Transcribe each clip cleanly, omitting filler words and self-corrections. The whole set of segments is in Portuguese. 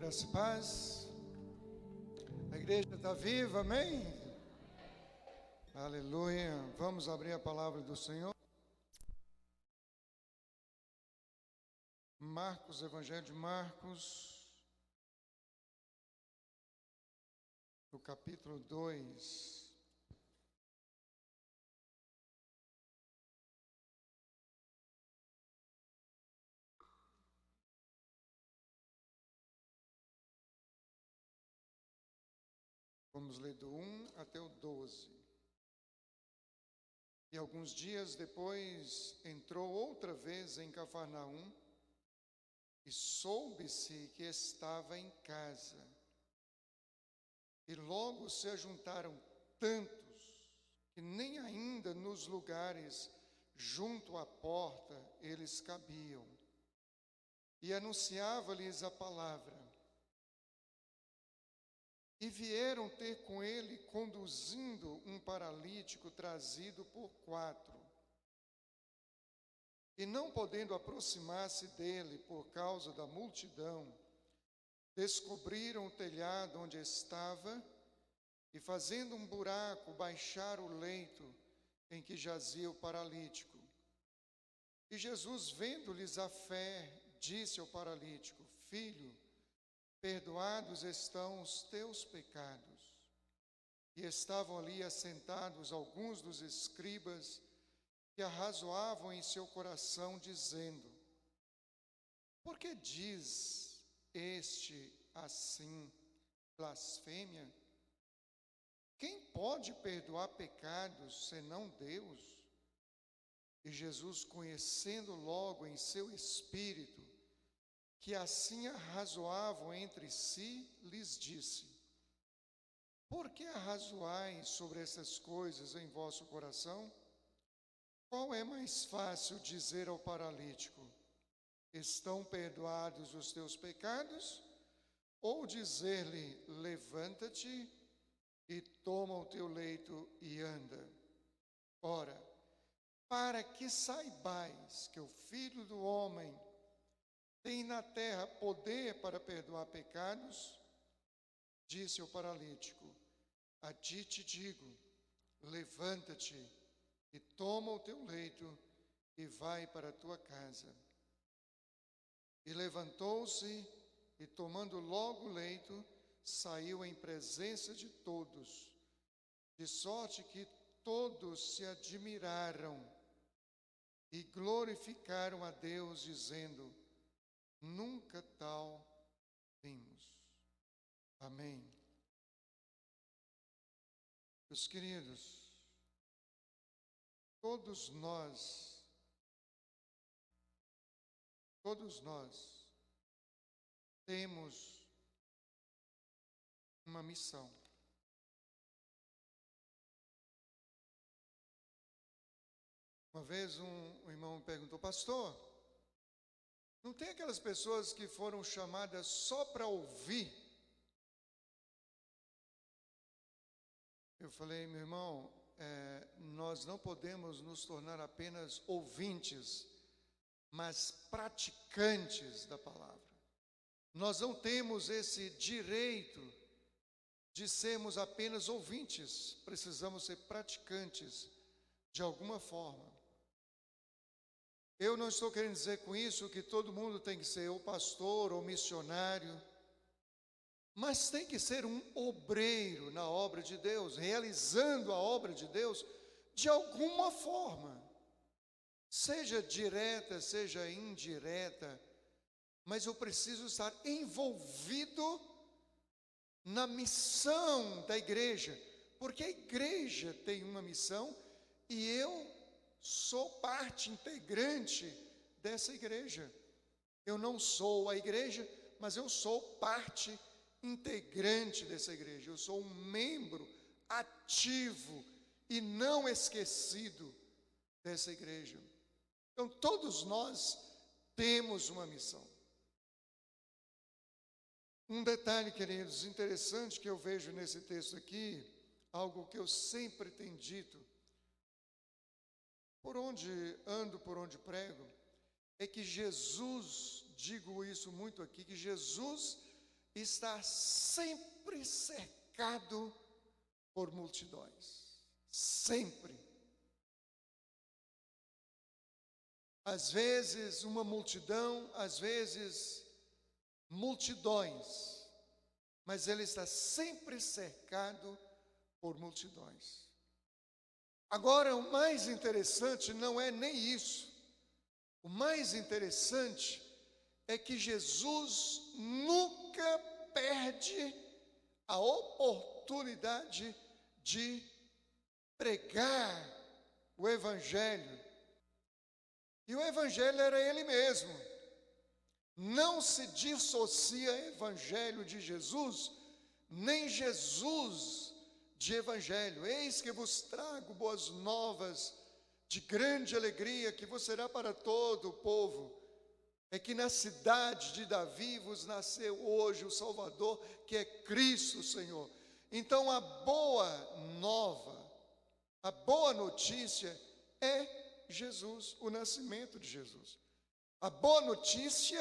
Graça e paz. A igreja está viva, amém? Aleluia. Vamos abrir a palavra do Senhor. Marcos, Evangelho de Marcos, no capítulo 2. Vamos ler do 1 até o 12. E alguns dias depois entrou outra vez em Cafarnaum e soube-se que estava em casa. E logo se ajuntaram tantos que nem ainda nos lugares junto à porta eles cabiam. E anunciava-lhes a palavra. E vieram ter com ele, conduzindo um paralítico trazido por 4. E não podendo aproximar-se dele por causa da multidão, descobriram o telhado onde estava e, fazendo um buraco, baixaram o leito em que jazia o paralítico. E Jesus, vendo-lhes a fé, disse ao paralítico: Filho, perdoados estão os teus pecados. E estavam ali assentados alguns dos escribas que arrazoavam em seu coração, dizendo: Por que diz este assim blasfêmia? Quem pode perdoar pecados senão Deus? E Jesus, conhecendo logo em seu espírito que assim arrazoavam entre si, lhes disse: Por que arrazoais sobre essas coisas em vosso coração? Qual é mais fácil dizer ao paralítico: Estão perdoados os teus pecados? Ou dizer-lhe: Levanta-te e toma o teu leito e anda? Ora, para que saibais que o Filho do Homem tem na terra poder para perdoar pecados, disse ao paralítico: A ti te digo, levanta-te e toma o teu leito e vai para a tua casa. E levantou-se e, tomando logo o leito, saiu em presença de todos, de sorte que todos se admiraram e glorificaram a Deus, dizendo: Nunca tal vimos. Amém. Meus queridos, todos nós temos uma missão. Uma vez um irmão me perguntou: Pastor, não tem aquelas pessoas que foram chamadas só para ouvir? Eu falei: meu irmão, nós não podemos nos tornar apenas ouvintes, mas praticantes da palavra. Nós não temos esse direito de sermos apenas ouvintes, precisamos ser praticantes de alguma forma. Eu não estou querendo dizer com isso que todo mundo tem que ser ou pastor ou missionário, mas tem que ser um obreiro na obra de Deus, realizando a obra de Deus de alguma forma, seja direta, seja indireta, mas eu preciso estar envolvido na missão da igreja, porque a igreja tem uma missão e eu sou parte integrante dessa igreja. Eu não sou a igreja, mas eu sou parte integrante dessa igreja. Eu sou um membro ativo e não esquecido dessa igreja. Então, todos nós temos uma missão. Um detalhe, queridos, interessante que eu vejo nesse texto aqui, algo que eu sempre tenho dito, por onde ando, por onde prego, é que Jesus, digo isso muito aqui, que Jesus está sempre cercado por multidões. Sempre. Às vezes uma multidão, às vezes multidões, mas ele está sempre cercado por multidões. Agora, o mais interessante não é nem isso. O mais interessante é que Jesus nunca perde a oportunidade de pregar o Evangelho. E o Evangelho era Ele mesmo. Não se dissocia Evangelho de Jesus, nem Jesus de Evangelho. Eis que vos trago boas novas de grande alegria, que vos será para todo o povo. É que na cidade de Davi vos nasceu hoje o Salvador, que é Cristo Senhor. Então a boa nova, a boa notícia é Jesus, o nascimento de Jesus. A boa notícia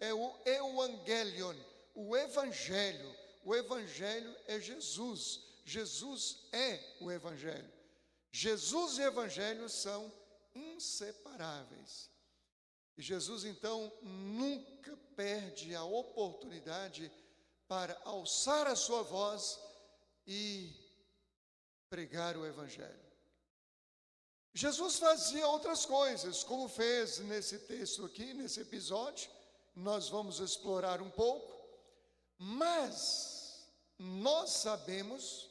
é o Evangelion, o Evangelho. O Evangelho é Jesus. Jesus é o Evangelho. Jesus e Evangelho são inseparáveis. E Jesus, então, nunca perde a oportunidade para alçar a sua voz e pregar o Evangelho. Jesus fazia outras coisas, como fez nesse texto aqui, nesse episódio. Nós vamos explorar um pouco, mas nós sabemos,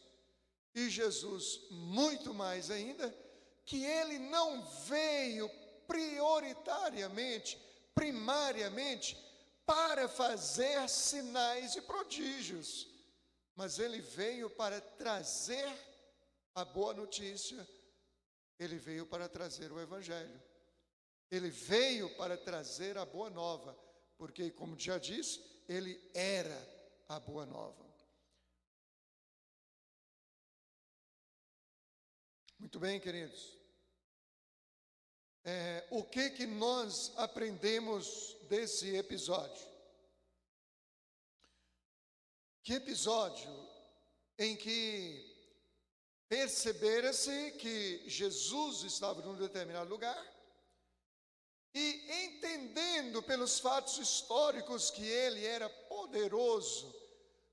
e Jesus muito mais ainda, que ele não veio prioritariamente, primariamente, para fazer sinais e prodígios, mas ele veio para trazer a boa notícia, ele veio para trazer o Evangelho, ele veio para trazer a boa nova, porque, como já disse, ele era a boa nova. Muito bem, queridos. O que nós aprendemos desse episódio? Que episódio em que percebera-se que Jesus estava num determinado lugar e, entendendo pelos fatos históricos que ele era poderoso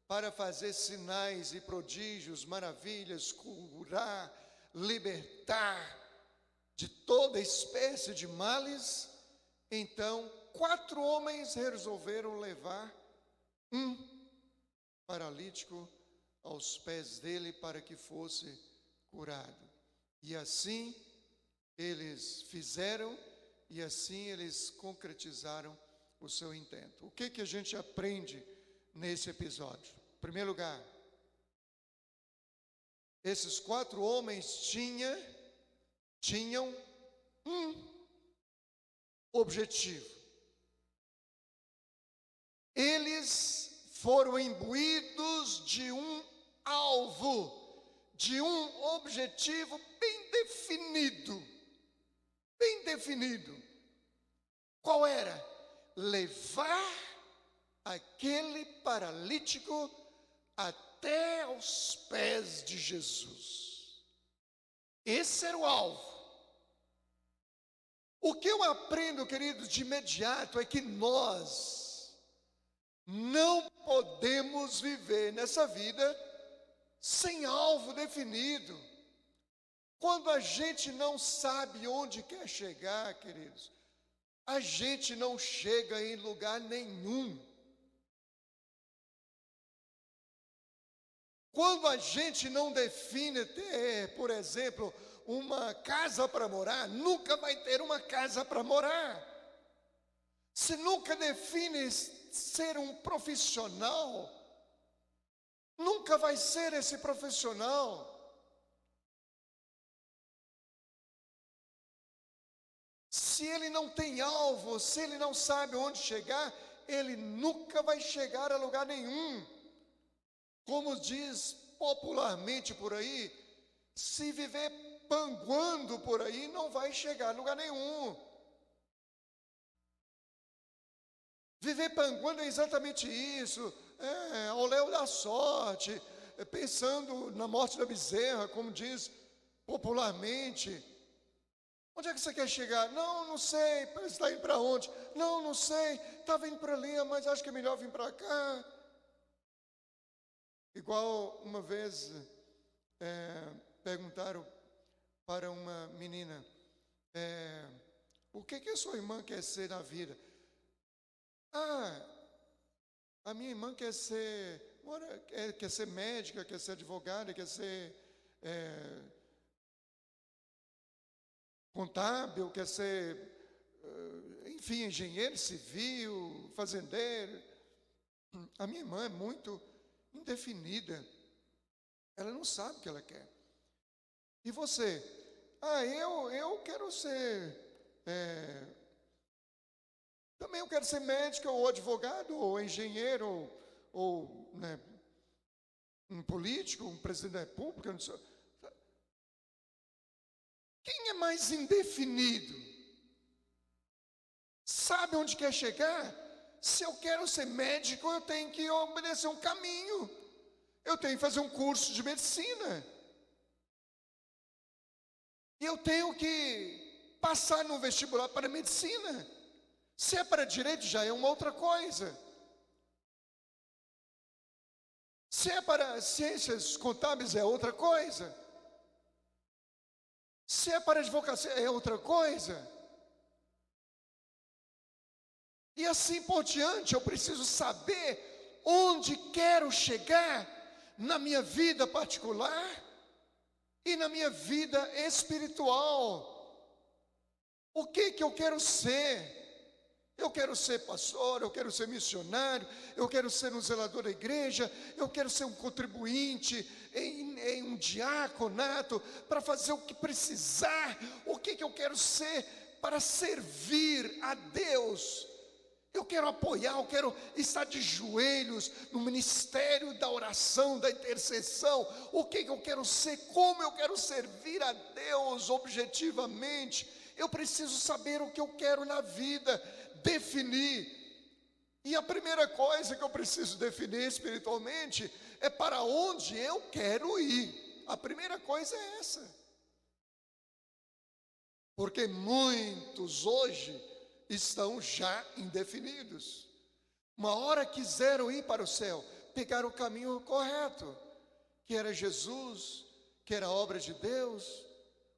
para fazer sinais e prodígios, maravilhas, curar, libertar de toda espécie de males, então 4 homens resolveram levar um paralítico aos pés dele para que fosse curado. E assim eles fizeram, e assim eles concretizaram o seu intento. O que a gente aprende nesse episódio? Em primeiro lugar, esses 4 homens tinham um objetivo. Eles foram imbuídos de um alvo, de um objetivo bem definido. Bem definido. Qual era? Levar aquele paralítico até aos pés de Jesus. Esse era o alvo. O que eu aprendo, queridos, de imediato é que nós não podemos viver nessa vida sem alvo definido. Quando a gente não sabe onde quer chegar, queridos, a gente não chega em lugar nenhum. Quando a gente não define ter, por exemplo, uma casa para morar, nunca vai ter uma casa para morar. Se nunca define ser um profissional, nunca vai ser esse profissional. Se ele não tem alvo, se ele não sabe onde chegar, ele nunca vai chegar a lugar nenhum. Como diz popularmente por aí, se viver panguando por aí, não vai chegar a lugar nenhum. Viver panguando é exatamente isso, ao léu da sorte, pensando na morte da bezerra, como diz popularmente. Onde é que você quer chegar? Não, não sei. Você está indo para onde? Não, não sei. Estava indo para ali, mas acho que é melhor vir para cá. Igual uma vez perguntaram para uma menina, o que a sua irmã quer ser na vida? A minha irmã quer ser médica, quer ser advogada, quer ser contábil, quer ser, enfim, engenheiro civil, fazendeiro. A minha irmã é muito indefinida. Ela não sabe o que ela quer. E você? Eu quero ser... também eu quero ser médica, ou advogado, ou engenheiro, ou né, um político, um presidente da república. Não sei. Quem é mais indefinido? Sabe onde quer chegar? Se eu quero ser médico, eu tenho que obedecer um caminho. Eu tenho que fazer um curso de medicina. E eu tenho que passar no vestibular para medicina. Se é para direito, já é uma outra coisa. Se é para ciências contábeis, é outra coisa. Se é para advocacia, é outra coisa. E assim por diante, eu preciso saber onde quero chegar na minha vida particular e na minha vida espiritual. O que eu quero ser? Eu quero ser pastor, eu quero ser missionário, eu quero ser um zelador da igreja, eu quero ser um contribuinte em um diaconato, para fazer o que precisar. O que eu quero ser para servir a Deus? Eu quero apoiar, eu quero estar de joelhos no ministério da oração, da intercessão. O que eu quero ser? Como eu quero servir a Deus objetivamente? Eu preciso saber o que eu quero na vida, definir. E a primeira coisa que eu preciso definir espiritualmente é para onde eu quero ir. A primeira coisa é essa. Porque muitos hoje estão já indefinidos. Uma hora quiseram ir para o céu, pegaram o caminho correto, que era Jesus, que era a obra de Deus,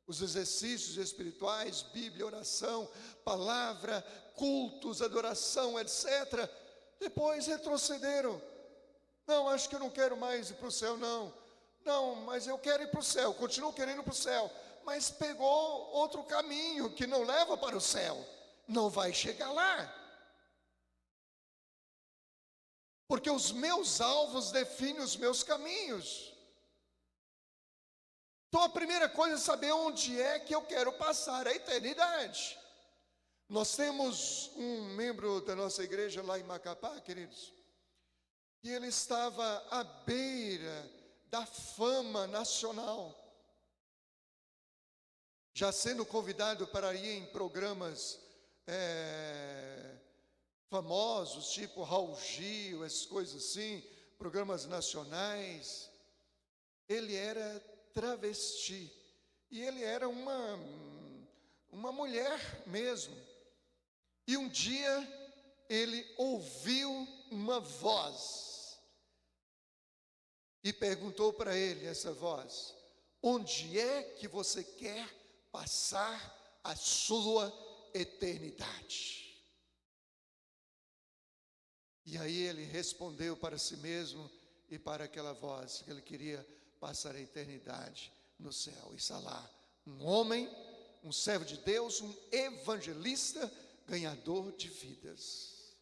os exercícios espirituais, Bíblia, oração, palavra, cultos, adoração, etc. Depois retrocederam. Não, acho que eu não quero mais ir para o céu, não. Não, mas eu quero ir para o céu, continuo querendo ir para o céu. Mas pegou outro caminho que não leva para o céu. Não vai chegar lá. Porque os meus alvos definem os meus caminhos. Então a primeira coisa é saber onde é que eu quero passar a eternidade. Nós temos um membro da nossa igreja lá em Macapá, queridos, e ele estava à beira da fama nacional, já sendo convidado para ir em programas famosos, tipo Raul Gil, essas coisas assim, programas nacionais. Ele era travesti, e ele era uma mulher mesmo. E um dia ele ouviu uma voz e perguntou para ele, essa voz: onde é que você quer passar a sua eternidade? E aí ele respondeu para si mesmo e para aquela voz que ele queria passar a eternidade no céu. E está lá um homem, um servo de Deus, um evangelista, ganhador de vidas.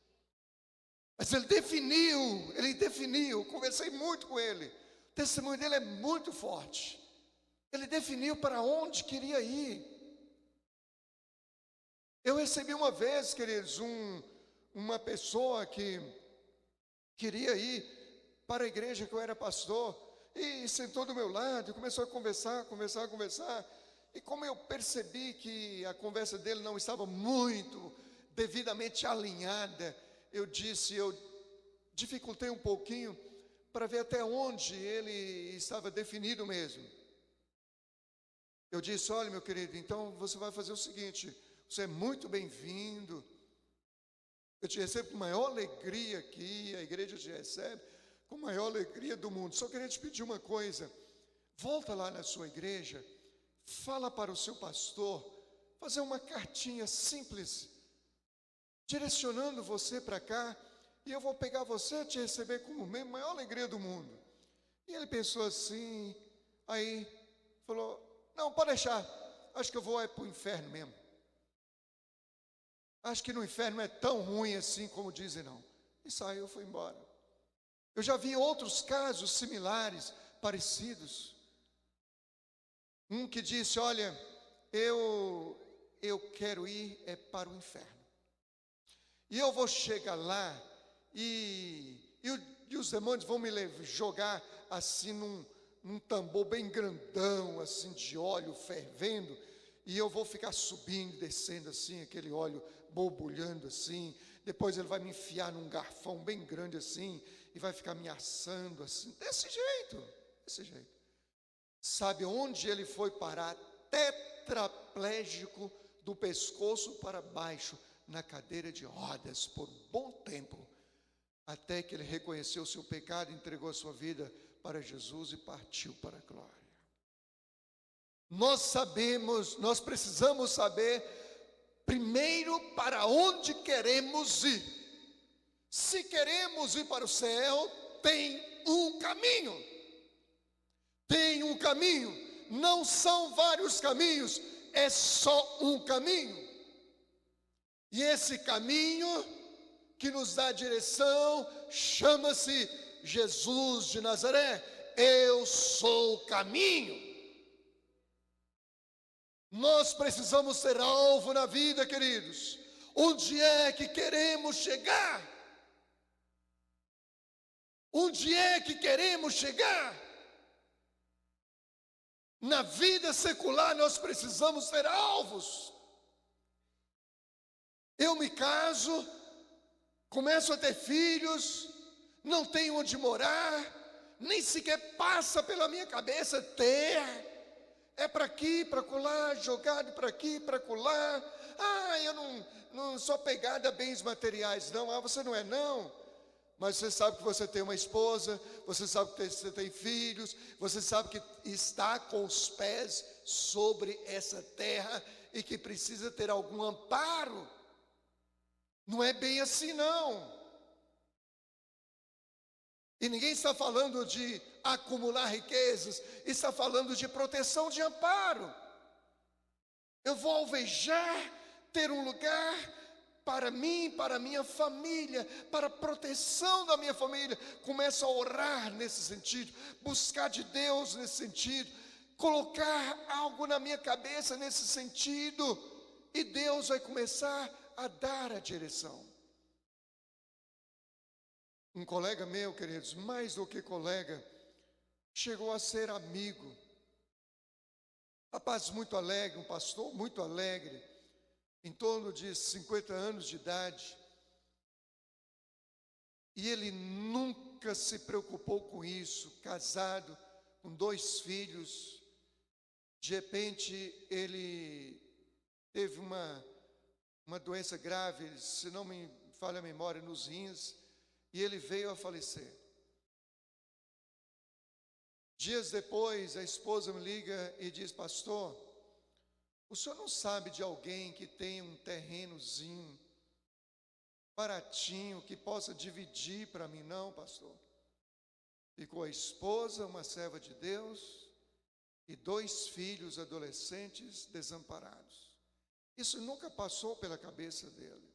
Mas ele definiu, conversei muito com ele, o testemunho dele é muito forte. Ele definiu para onde queria ir. Eu recebi uma vez, queridos, uma pessoa que queria ir para a igreja que eu era pastor, e sentou do meu lado e começou a conversar. E como eu percebi que a conversa dele não estava muito devidamente alinhada, eu dificultei um pouquinho para ver até onde ele estava definido mesmo. Eu disse: olha, meu querido, então você vai fazer o seguinte, você é muito bem-vindo, eu te recebo com maior alegria aqui, a igreja te recebe com a maior alegria do mundo. Só queria te pedir uma coisa, volta lá na sua igreja, fala para o seu pastor, fazer uma cartinha simples, direcionando você para cá, e eu vou pegar você e te receber com a maior alegria do mundo. E ele pensou assim, aí falou: não, pode deixar, acho que eu vou para o inferno mesmo. Acho que no inferno não é tão ruim assim como dizem, não. E saiu, foi embora. Eu já vi outros casos similares, parecidos. Um que disse: olha, eu quero ir para o inferno. E eu vou chegar lá e os demônios vão me jogar assim num tambor bem grandão, assim de óleo fervendo, e eu vou ficar subindo, descendo assim, aquele óleo borbulhando assim. Depois ele vai me enfiar num garfão bem grande assim, e vai ficar me assando assim, desse jeito. Sabe onde ele foi parar? Tetraplégico do pescoço para baixo, na cadeira de rodas, por um bom tempo, até que ele reconheceu o seu pecado, entregou a sua vida para Jesus e partiu para a glória. Nós precisamos saber primeiro para onde queremos ir. Se queremos ir para o céu, tem um caminho. Não são vários caminhos, é só um caminho. E esse caminho que nos dá direção chama-se Jesus de Nazaré. Eu sou o caminho. Nós precisamos ser alvo na vida, queridos. Onde é que queremos chegar? Onde é que queremos chegar? Na vida secular nós precisamos ser alvos. Eu me caso, começo a ter filhos, não tenho onde morar, nem sequer passa pela minha cabeça ter. É para aqui, para colar, jogado para aqui, para colar. Eu não sou pegada a bens materiais, não. Você não é, não. Mas você sabe que você tem uma esposa, você sabe que você tem filhos, você sabe que está com os pés sobre essa terra e que precisa ter algum amparo. Não é bem assim, não. E ninguém está falando de acumular riquezas, está falando de proteção, de amparo. Eu vou alvejar ter um lugar para mim, para a minha família, para a proteção da minha família. Começo a orar nesse sentido, buscar de Deus nesse sentido, colocar algo na minha cabeça nesse sentido, e Deus vai começar a dar a direção. Um colega meu, queridos, mais do que colega, chegou a ser amigo. Rapaz muito alegre, um pastor muito alegre, em torno de 50 anos de idade. E ele nunca se preocupou com isso, casado, com 2 filhos. De repente, ele teve uma doença grave, se não me falha a memória, nos rins, e ele veio a falecer. Dias depois, a esposa me liga e diz: pastor, o senhor não sabe de alguém que tem um terrenozinho baratinho que possa dividir para mim? Não, pastor. Ficou a esposa, uma serva de Deus, e 2 filhos adolescentes desamparados. Isso nunca passou pela cabeça dele.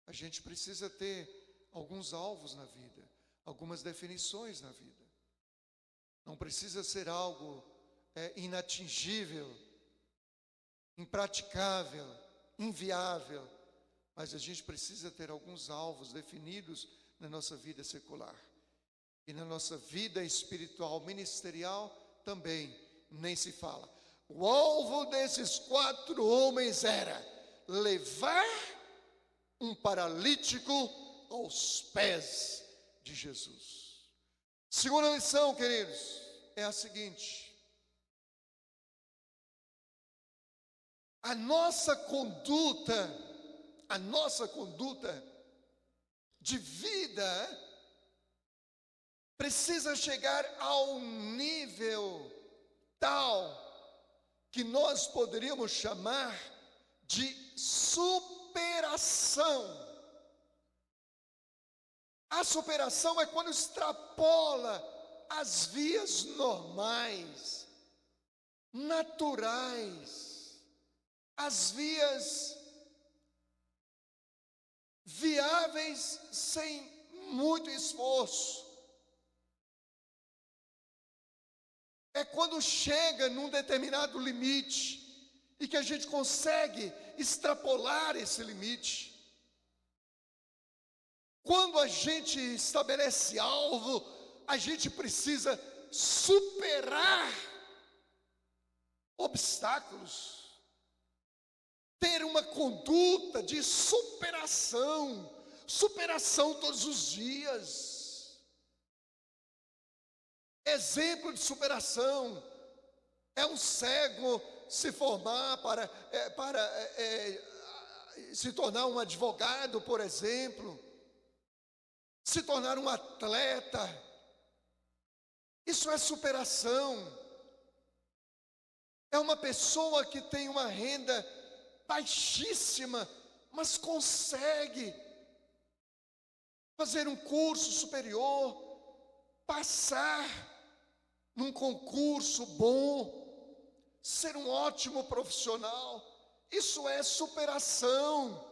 A gente precisa ter alguns alvos na vida, algumas definições na vida. Não precisa ser algo inatingível, impraticável, inviável, mas a gente precisa ter alguns alvos definidos na nossa vida secular. E na nossa vida espiritual, ministerial, também nem se fala. O alvo desses 4 homens era levar um paralítico aos pés de Jesus. Segunda lição, queridos, é a seguinte: a nossa conduta de vida precisa chegar ao nível tal que nós poderíamos chamar de superação. A superação é quando extrapola as vias normais, naturais, as vias viáveis sem muito esforço. É quando chega num determinado limite e que a gente consegue extrapolar esse limite. Quando a gente estabelece alvo, a gente precisa superar obstáculos, ter uma conduta de superação todos os dias. Exemplo de superação é um cego se formar para se tornar um advogado, por exemplo, se tornar um atleta. Isso é superação. É uma pessoa que tem uma renda baixíssima, mas consegue fazer um curso superior, passar num concurso bom, ser um ótimo profissional. Isso é superação.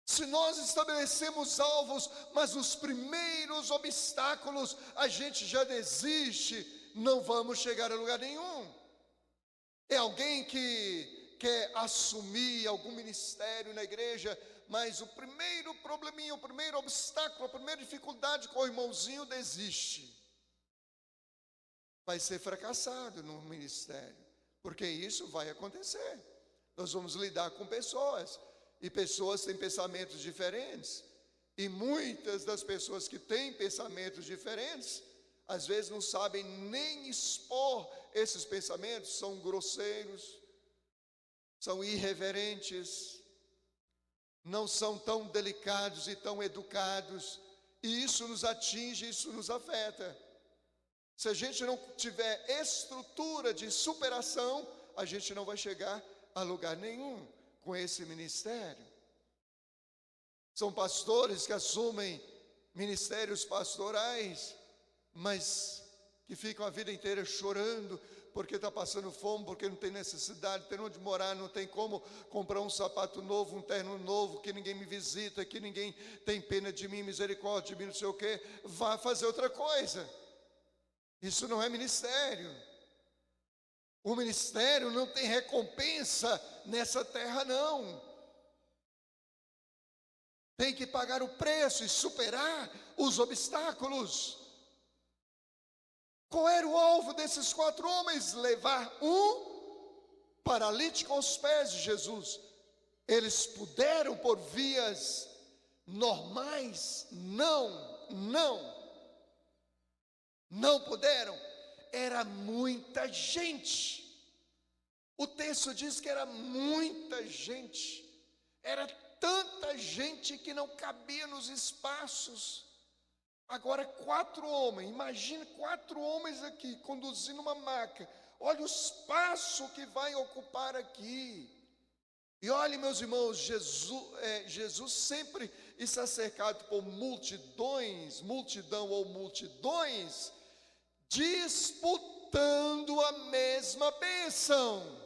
Se nós estabelecemos alvos, mas os primeiros obstáculos a gente já desiste, não vamos chegar a lugar nenhum. É alguém que quer assumir algum ministério na igreja, mas o primeiro probleminha, o primeiro obstáculo, a primeira dificuldade com o irmãozinho desiste. Vai ser fracassado no ministério, porque isso vai acontecer. Nós vamos lidar com pessoas, e pessoas têm pensamentos diferentes, e muitas das pessoas que têm pensamentos diferentes, às vezes não sabem nem expor esses pensamentos, são grosseiros, são irreverentes, não são tão delicados e tão educados, e isso nos atinge, isso nos afeta. Se a gente não tiver estrutura de superação, a gente não vai chegar a lugar nenhum com esse ministério. São pastores que assumem ministérios pastorais, mas que ficam a vida inteira chorando porque está passando fome, porque não tem necessidade, tem onde morar, não tem como comprar um sapato novo, um terno novo, que ninguém me visita, que ninguém tem pena de mim, misericórdia de mim, não sei o quê. Vá fazer outra coisa. Isso não é ministério. O ministério não tem recompensa nessa terra, não. Tem que pagar o preço e superar os obstáculos. Qual era o alvo desses 4 homens? Levar um paralítico aos pés de Jesus. Eles puderam por vias normais? Não puderam. Era muita gente. O texto diz que era muita gente. Era tanta gente que não cabia nos espaços. Agora 4 homens, imagine 4 homens aqui conduzindo uma maca. Olha o espaço que vai ocupar aqui. E olhe, meus irmãos, Jesus sempre está cercado por multidão ou multidões, disputando a mesma bênção.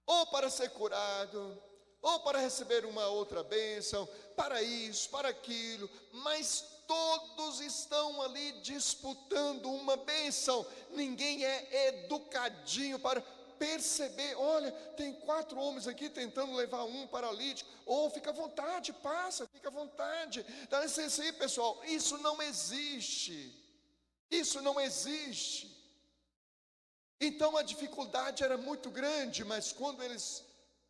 Ou para ser curado, ou para receber uma outra bênção, para isso, para aquilo, mas todos estão ali disputando uma bênção. Ninguém é educadinho para perceber, olha, tem 4 homens aqui tentando levar um paralítico. Ou fica à vontade, passa, fica à vontade. Dá licença aí, pessoal, isso não existe. Isso não existe. Então a dificuldade era muito grande, mas quando eles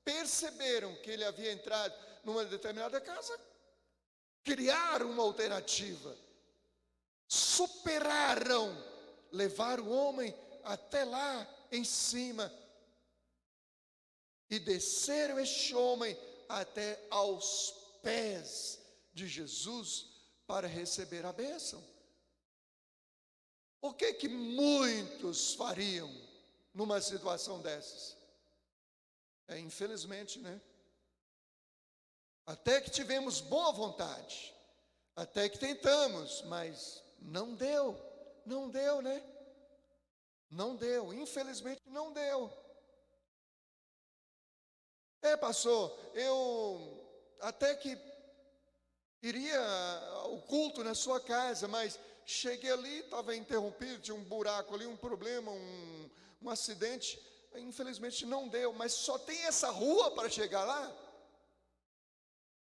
perceberam que ele havia entrado numa determinada casa, criaram uma alternativa, superaram, levaram o homem até lá em cima e desceram este homem até aos pés de Jesus para receber a bênção. O que muitos fariam numa situação dessas? Infelizmente, né? Até que tivemos boa vontade, até que tentamos, mas não deu, né? Não deu, infelizmente não deu. Pastor, eu até que iria ao culto na sua casa, mas cheguei ali, estava interrompido, tinha um buraco ali, um problema, um acidente. Infelizmente não deu, mas só tem essa rua para chegar lá.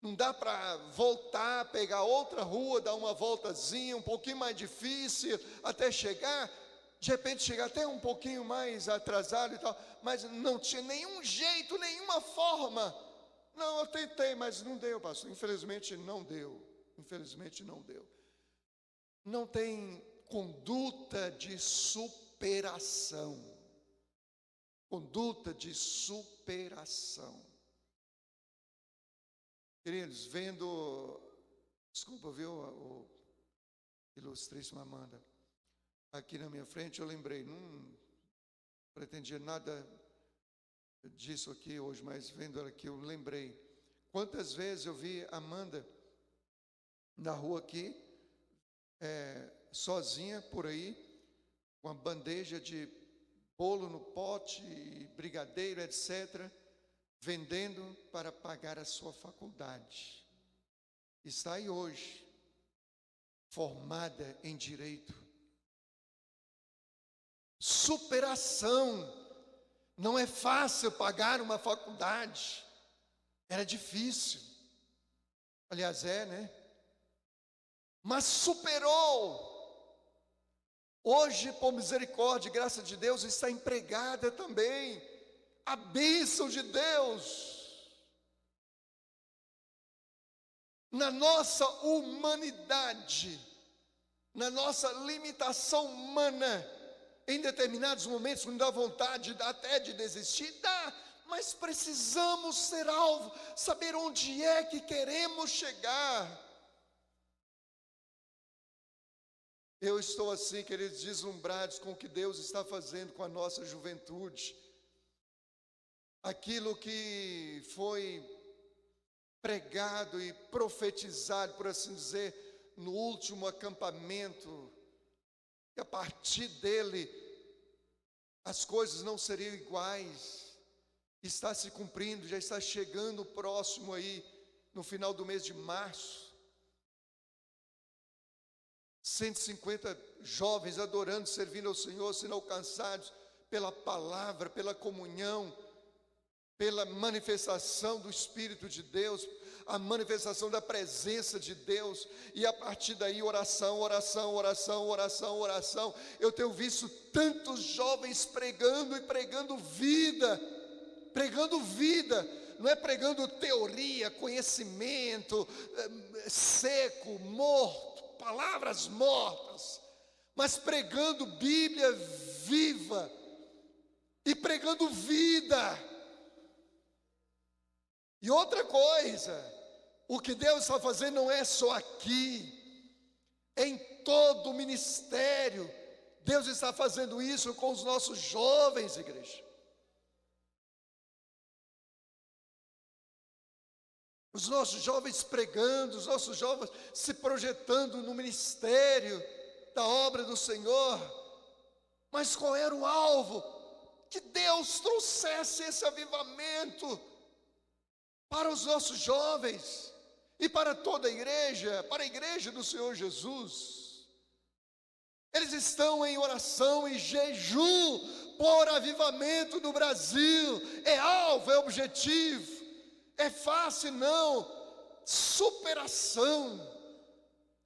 Não dá para voltar, pegar outra rua, dar uma voltazinha, um pouquinho mais difícil até chegar. De repente chegar até um pouquinho mais atrasado e tal, mas não tinha nenhum jeito, nenhuma forma. Não, eu tentei, mas não deu, pastor. Infelizmente não deu. Infelizmente não deu. Não tem conduta de superação. Conduta de superação. Queridos, vendo, desculpa, viu, o ilustríssimo Amanda, aqui na minha frente, eu lembrei, não pretendia nada disso aqui hoje, mas vendo ela aqui, eu lembrei. Quantas vezes eu vi Amanda na rua aqui, sozinha por aí, com a bandeja de bolo no pote, brigadeiro, etc., vendendo para pagar a sua faculdade. Está aí hoje, formada em direito. Superação. Não é fácil pagar uma faculdade. Era difícil. Aliás, né? Mas superou. Hoje, por misericórdia e graça de Deus, está empregada também. A bênção de Deus. Na nossa humanidade, na nossa limitação humana, em determinados momentos, quando dá vontade até de desistir, dá, mas precisamos ser alvo, saber onde é que queremos chegar. Eu estou assim, queridos, deslumbrados com o que Deus está fazendo com a nossa juventude. Aquilo que foi pregado e profetizado, por assim dizer, no último acampamento, que a partir dele as coisas não seriam iguais, está se cumprindo, já está chegando próximo aí, no final do mês de março. 150 jovens adorando, servindo ao Senhor, sendo alcançados pela palavra, pela comunhão, pela manifestação do Espírito de Deus, a manifestação da presença de Deus, e a partir daí oração, oração, oração, oração, oração. Eu tenho visto tantos jovens pregando e pregando vida, não é pregando teoria, conhecimento seco, morto, palavras mortas, mas pregando Bíblia viva e pregando vida. E outra coisa, o que Deus está fazendo não é só aqui, em todo o ministério. Deus está fazendo isso com os nossos jovens, igreja. Os nossos jovens pregando, os nossos jovens se projetando no ministério da obra do Senhor. Mas qual era o alvo? Que Deus trouxesse esse avivamento para os nossos jovens e para toda a igreja, para a igreja do Senhor Jesus. Eles estão em oração e jejum por avivamento no Brasil. É alvo, é objetivo. É fácil? Não. Superação.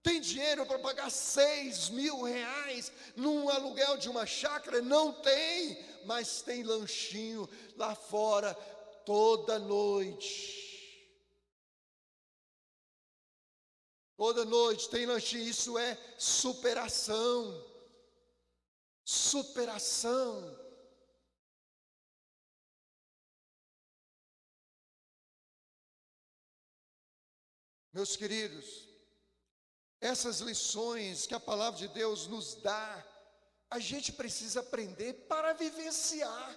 Tem dinheiro para pagar R$6.000 num aluguel de uma chácara? Não tem, mas tem lanchinho lá fora. toda noite. Toda noite tem lanchinho, isso é superação. Superação. Meus queridos, essas lições que a palavra de Deus nos dá, a gente precisa aprender para vivenciar.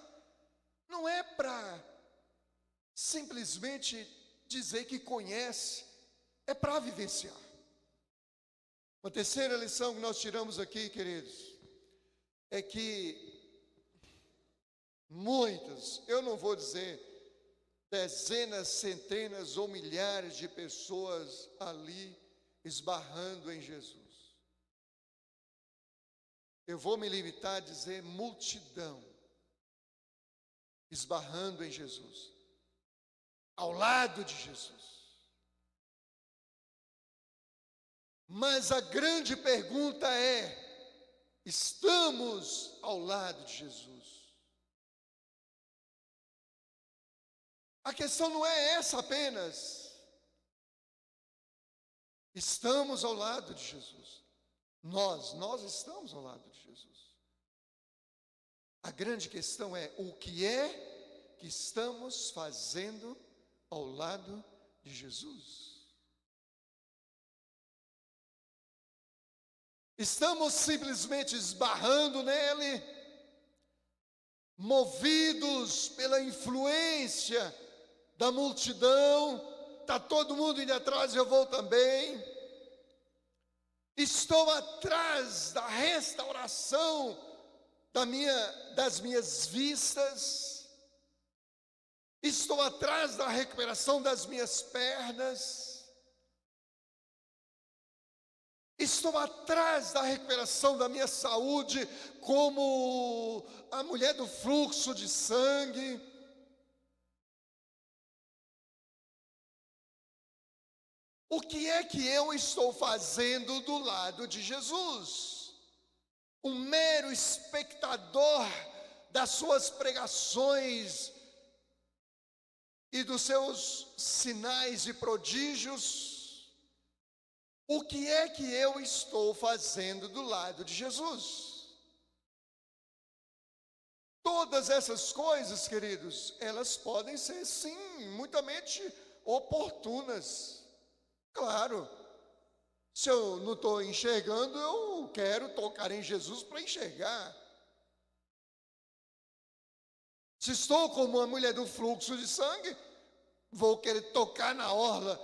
Não é para simplesmente dizer que conhece, é para vivenciar. Uma terceira lição que nós tiramos aqui, queridos, é que muitas, eu não vou dizer dezenas, centenas ou milhares de pessoas ali esbarrando em Jesus. Eu vou me limitar a dizer multidão esbarrando em Jesus, ao lado de Jesus. Mas a grande pergunta é: estamos ao lado de Jesus? A questão não é essa apenas. Estamos ao lado de Jesus. Nós estamos ao lado de Jesus. A grande questão é: o que é que estamos fazendo ao lado de Jesus? Estamos simplesmente esbarrando nele, movidos pela influência da multidão, está todo mundo indo atrás, eu vou também. Estou atrás da restauração das minhas vistas, estou atrás da recuperação das minhas pernas, estou atrás da recuperação da minha saúde, como a mulher do fluxo de sangue. O que é que eu estou fazendo do lado de Jesus? Um mero espectador das suas pregações e dos seus sinais e prodígios? O que é que eu estou fazendo do lado de Jesus? Todas essas coisas, queridos, elas podem ser, sim, muitamente oportunas. Claro, se eu não estou enxergando, eu quero tocar em Jesus para enxergar. Se estou como uma mulher do fluxo de sangue, vou querer tocar na orla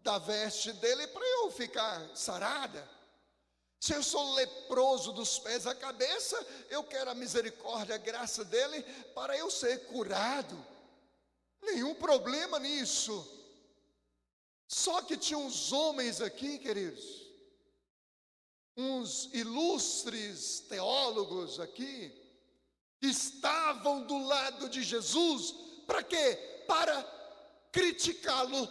da veste dele para eu ficar sarada. Se eu sou leproso dos pés à cabeça, eu quero a misericórdia, a graça dele para eu ser curado. Nenhum problema nisso. Só que tinha uns homens aqui, queridos, uns ilustres teólogos aqui, que estavam do lado de Jesus, para quê? Para criticá-lo,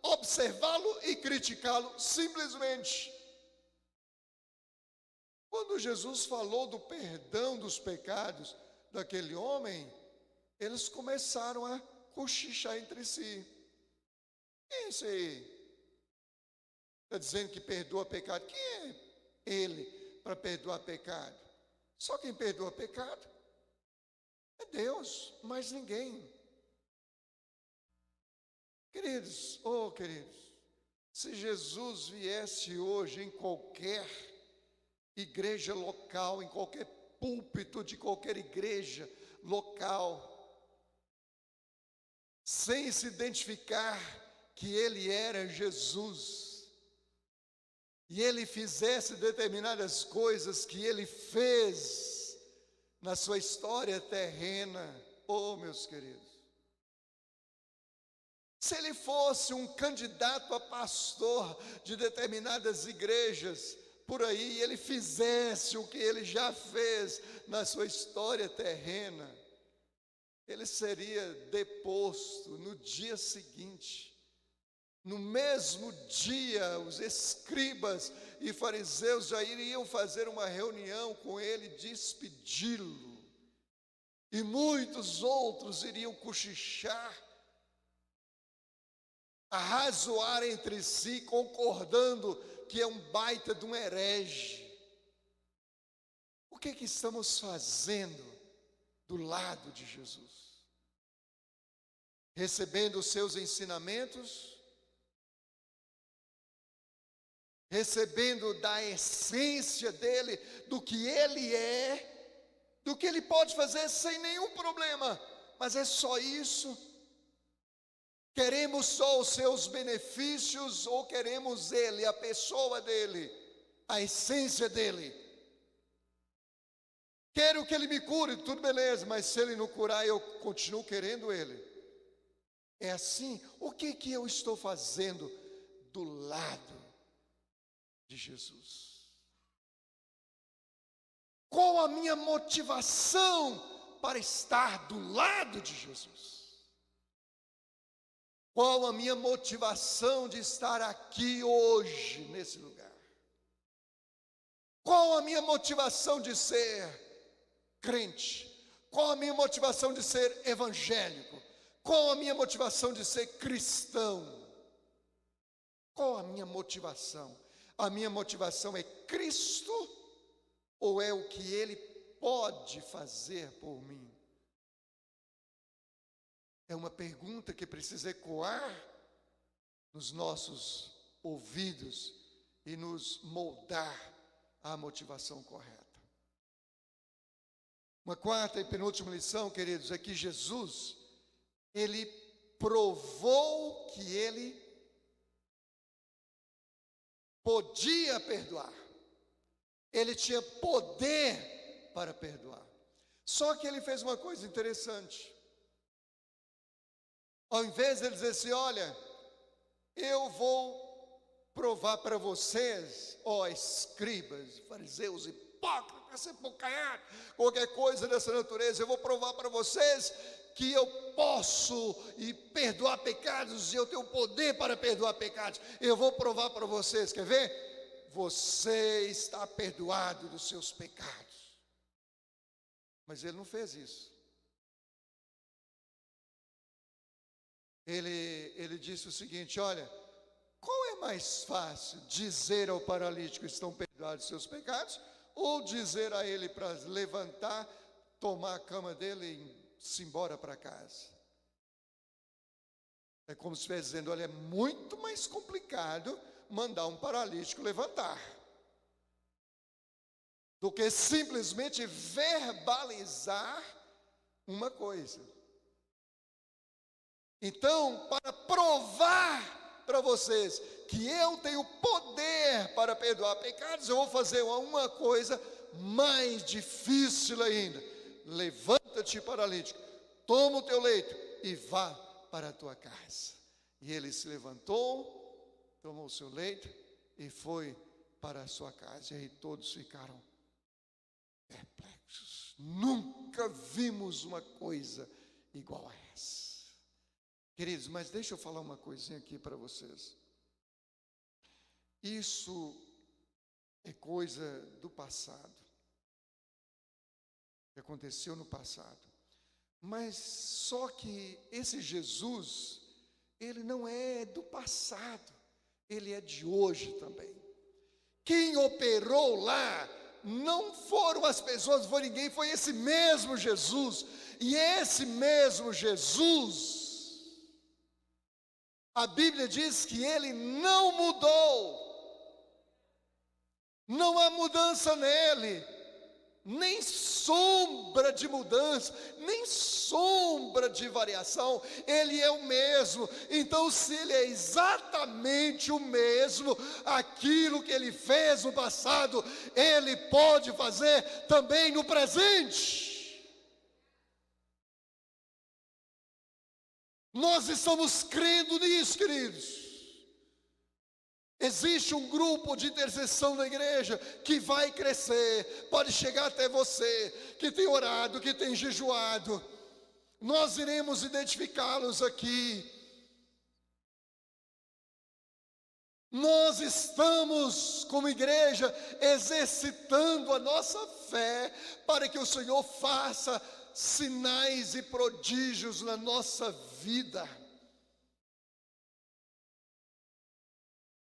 observá-lo e criticá-lo, simplesmente. Quando Jesus falou do perdão dos pecados daquele homem, eles começaram a cochichar entre si. Quem é esse aí? Está dizendo que perdoa pecado. Quem é ele para perdoar pecado? Só quem perdoa pecado é Deus, mais ninguém. Queridos, queridos, se Jesus viesse hoje em qualquer igreja local, em qualquer púlpito de qualquer igreja local, sem se identificar que ele era Jesus, e ele fizesse determinadas coisas que ele fez na sua história terrena, meus queridos, se ele fosse um candidato a pastor de determinadas igrejas por aí, e ele fizesse o que ele já fez na sua história terrena, ele seria deposto no dia seguinte. No mesmo dia, os escribas e fariseus já iriam fazer uma reunião com ele, despedi-lo. e muitos outros iriam cochichar, arrazoar entre si, concordando que é um baita de um herege. O que estamos fazendo do lado de Jesus? Recebendo os seus ensinamentos, recebendo da essência dele, do que ele é, do que ele pode fazer sem nenhum problema, mas é só isso? Queremos só os seus benefícios ou queremos ele, a pessoa dele, a essência dele? Quero que ele me cure, tudo beleza, mas se ele não curar, eu continuo querendo ele. É assim? O que eu estou fazendo do lado de Jesus? Qual a minha motivação para estar do lado de Jesus? Qual a minha motivação de estar aqui hoje, nesse lugar? Qual a minha motivação de ser crente? Qual a minha motivação de ser evangélico? Qual a minha motivação de ser cristão? Qual a minha motivação? A minha motivação é Cristo ou é o que Ele pode fazer por mim? É uma pergunta que precisa ecoar nos nossos ouvidos e nos moldar à motivação correta. Uma quarta e penúltima lição, queridos, é que Jesus, ele provou que ele podia perdoar. Ele tinha poder para perdoar. Só que ele fez uma coisa interessante. Ao invés de ele dizer assim, olha, eu vou provar para vocês, ó escribas, fariseus, hipócritas, sepulcaiados, qualquer coisa dessa natureza, eu vou provar para vocês que eu posso perdoar pecados, e eu tenho poder para perdoar pecados. Eu vou provar para vocês, quer ver? Você está perdoado dos seus pecados. Mas ele não fez isso. Ele disse o seguinte, olha, qual é mais fácil, dizer ao paralítico, estão perdoados os seus pecados, ou dizer a ele para levantar, tomar a cama dele e se embora para casa? É como se estivesse dizendo, olha, é muito mais complicado mandar um paralítico levantar do que simplesmente verbalizar uma coisa. Então, para provar para vocês que eu tenho poder para perdoar pecados, eu vou fazer uma coisa mais difícil ainda. Levanta-te, paralítico, toma o teu leito e vá para a tua casa. E ele se levantou, tomou o seu leito e foi para a sua casa. E aí todos ficaram perplexos. Nunca vimos uma coisa igual a essa. Queridos, mas deixa eu falar uma coisinha aqui para vocês. Isso é coisa do passado, que aconteceu no passado. Mas só que esse Jesus, ele não é do passado, ele é de hoje também. Quem operou lá não foram as pessoas, não foi ninguém, foi esse mesmo Jesus. E esse mesmo Jesus, a Bíblia diz que ele não mudou, não há mudança nele, nem sombra de mudança, nem sombra de variação, ele é o mesmo. Então, se ele é exatamente o mesmo, aquilo que ele fez no passado, ele pode fazer também no presente. Nós estamos crendo nisso, queridos. Existe um grupo de intercessão na igreja que vai crescer, pode chegar até você, que tem orado, que tem jejuado. Nós iremos identificá-los aqui. Nós estamos, como igreja, exercitando a nossa fé para que o Senhor faça sinais e prodígios na nossa vida.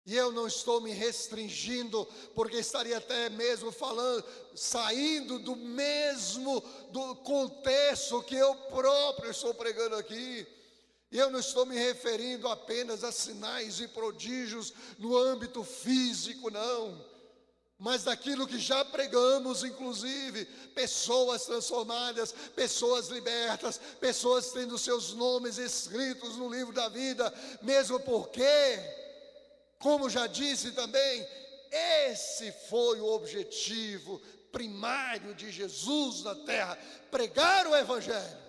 E eu não estou me restringindo, porque estaria até mesmo falando, saindo do mesmo do contexto que eu próprio estou pregando aqui. E eu não estou me referindo apenas a sinais e prodígios no âmbito físico, não. Mas daquilo que já pregamos, inclusive, pessoas transformadas, pessoas libertas, pessoas tendo seus nomes escritos no livro da vida, mesmo porque, como já disse também, esse foi o objetivo primário de Jesus na terra, pregar o Evangelho.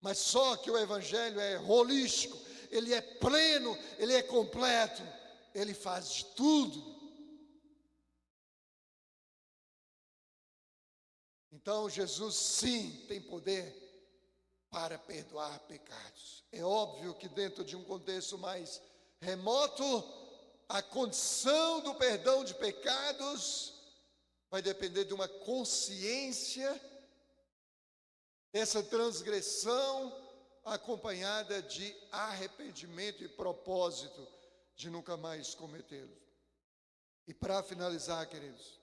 Mas só que o Evangelho é holístico, ele é pleno, ele é completo, ele faz de tudo. Então Jesus sim tem poder para perdoar pecados. É óbvio que dentro de um contexto mais remoto, a condição do perdão de pecados vai depender de uma consciência dessa transgressão acompanhada de arrependimento e propósito de nunca mais cometê-lo. E para finalizar, queridos,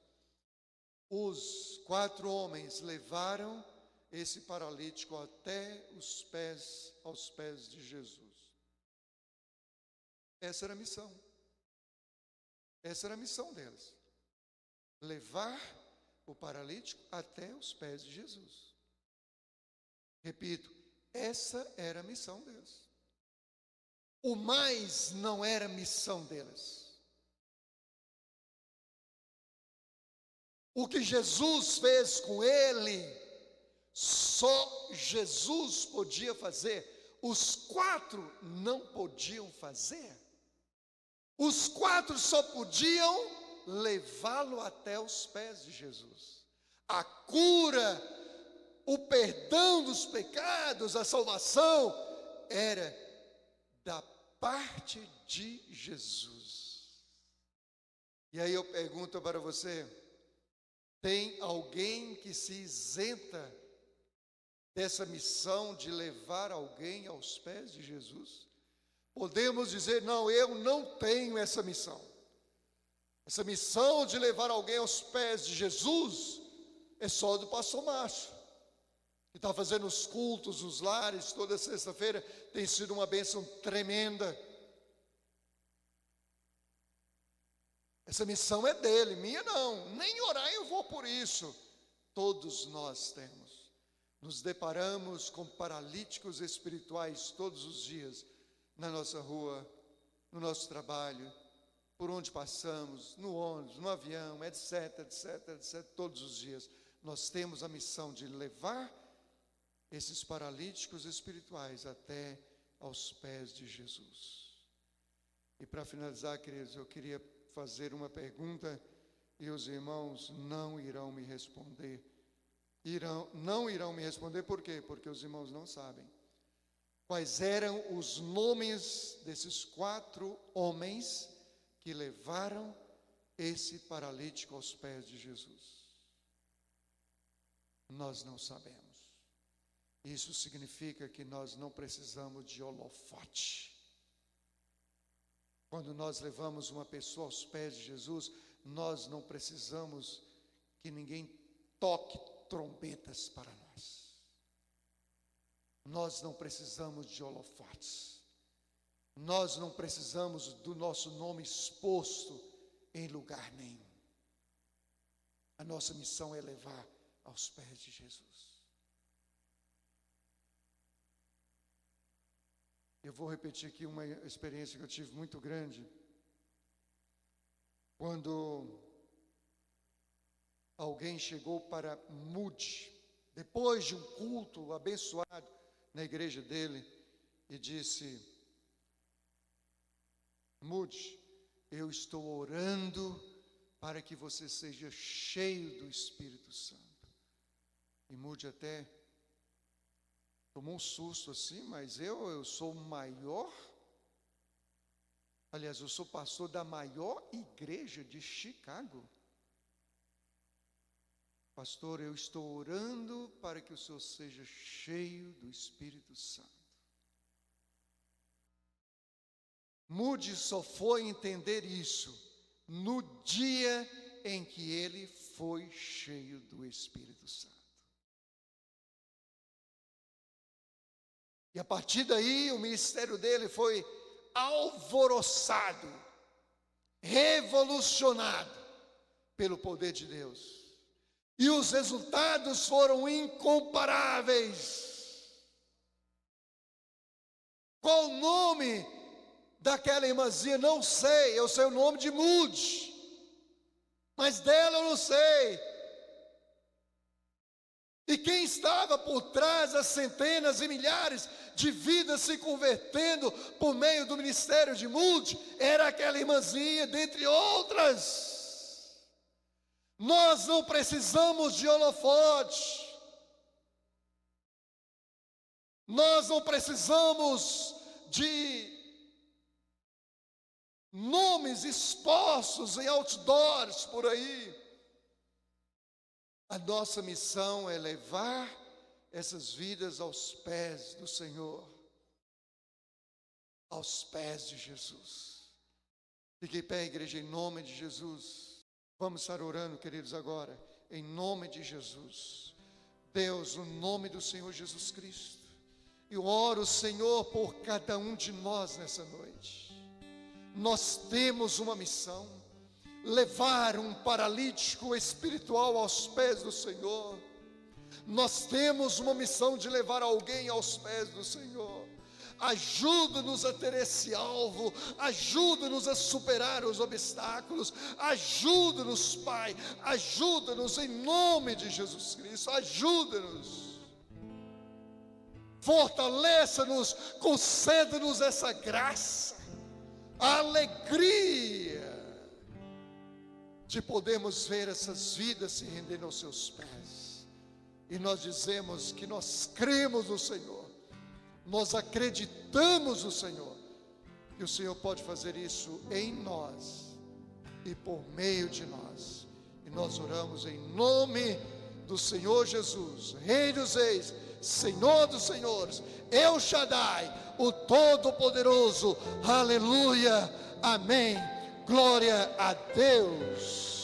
os 4 homens levaram esse paralítico até aos pés de Jesus. Essa era a missão. Essa era a missão deles. Levar o paralítico até os pés de Jesus. Repito, essa era a missão deles. O mais não era missão deles. O que Jesus fez com ele, só Jesus podia fazer. Os 4 não podiam fazer. Os 4 só podiam levá-lo até os pés de Jesus. A cura, o perdão dos pecados, a salvação, era da parte de Jesus. E aí eu pergunto para você, tem alguém que se isenta dessa missão de levar alguém aos pés de Jesus? Podemos dizer, não, eu não tenho essa missão. Essa missão de levar alguém aos pés de Jesus é só do pastor Márcio, que está fazendo os cultos, os lares, toda sexta-feira, tem sido uma bênção tremenda. Essa missão é dele, minha não, nem orar eu vou por isso. Todos nós temos. Nos deparamos com paralíticos espirituais todos os dias, na nossa rua, no nosso trabalho, por onde passamos, no ônibus, no avião, etc, etc, etc, todos os dias. Nós temos a missão de levar esses paralíticos espirituais até aos pés de Jesus. E para finalizar, queridos, eu queria fazer uma pergunta e os irmãos não irão me responder. Não irão me responder por quê? Porque os irmãos não sabem. Quais eram os nomes desses 4 homens que levaram esse paralítico aos pés de Jesus? Nós não sabemos. Isso significa que nós não precisamos de holofote. Quando nós levamos uma pessoa aos pés de Jesus, nós não precisamos que ninguém toque trombetas para nós. Nós não precisamos de holofotes. Nós não precisamos do nosso nome exposto em lugar nenhum. A nossa missão é levar aos pés de Jesus. Eu vou repetir aqui uma experiência que eu tive muito grande. Quando alguém chegou para Moody, depois de um culto abençoado na igreja dele, e disse: Moody, eu estou orando para que você seja cheio do Espírito Santo. E Moody até tomou um susto assim, mas eu sou o maior, aliás, eu sou pastor da maior igreja de Chicago. pastor, eu estou orando para que o senhor seja cheio do Espírito Santo. Moody só foi entender isso no dia em que ele foi cheio do Espírito Santo. E a partir daí o ministério dele foi alvoroçado, revolucionado pelo poder de Deus. E os resultados foram incomparáveis. Qual o nome daquela irmãzinha? Não sei, eu sei o nome de Moody, mas dela eu não sei. E quem estava por trás das centenas e milhares de vidas se convertendo por meio do ministério de Moody era aquela irmãzinha, dentre outras. Nós não precisamos de holofote, nós não precisamos de nomes expostos em outdoors por aí. A nossa missão é levar essas vidas aos pés do Senhor, aos pés de Jesus. Fique em pé, igreja, em nome de Jesus. Vamos estar orando, queridos, agora, em nome de Jesus. Deus, no nome do Senhor Jesus Cristo, eu oro, Senhor, por cada um de nós nessa noite. Nós temos uma missão: levar um paralítico espiritual aos pés do Senhor. Nós temos uma missão de levar alguém aos pés do Senhor. Ajuda-nos a ter esse alvo, ajuda-nos a superar os obstáculos, ajuda-nos, Pai, ajuda-nos em nome de Jesus Cristo, ajuda-nos, fortaleça-nos, conceda-nos essa graça, a alegria de podermos ver essas vidas se rendendo aos seus pés. E nós dizemos que nós cremos no Senhor, nós acreditamos no Senhor, que o Senhor pode fazer isso em nós e por meio de nós. E nós oramos em nome do Senhor Jesus, Rei dos Reis, Senhor dos Senhores, El Shaddai, o Todo-Poderoso. Aleluia, amém. Glória a Deus.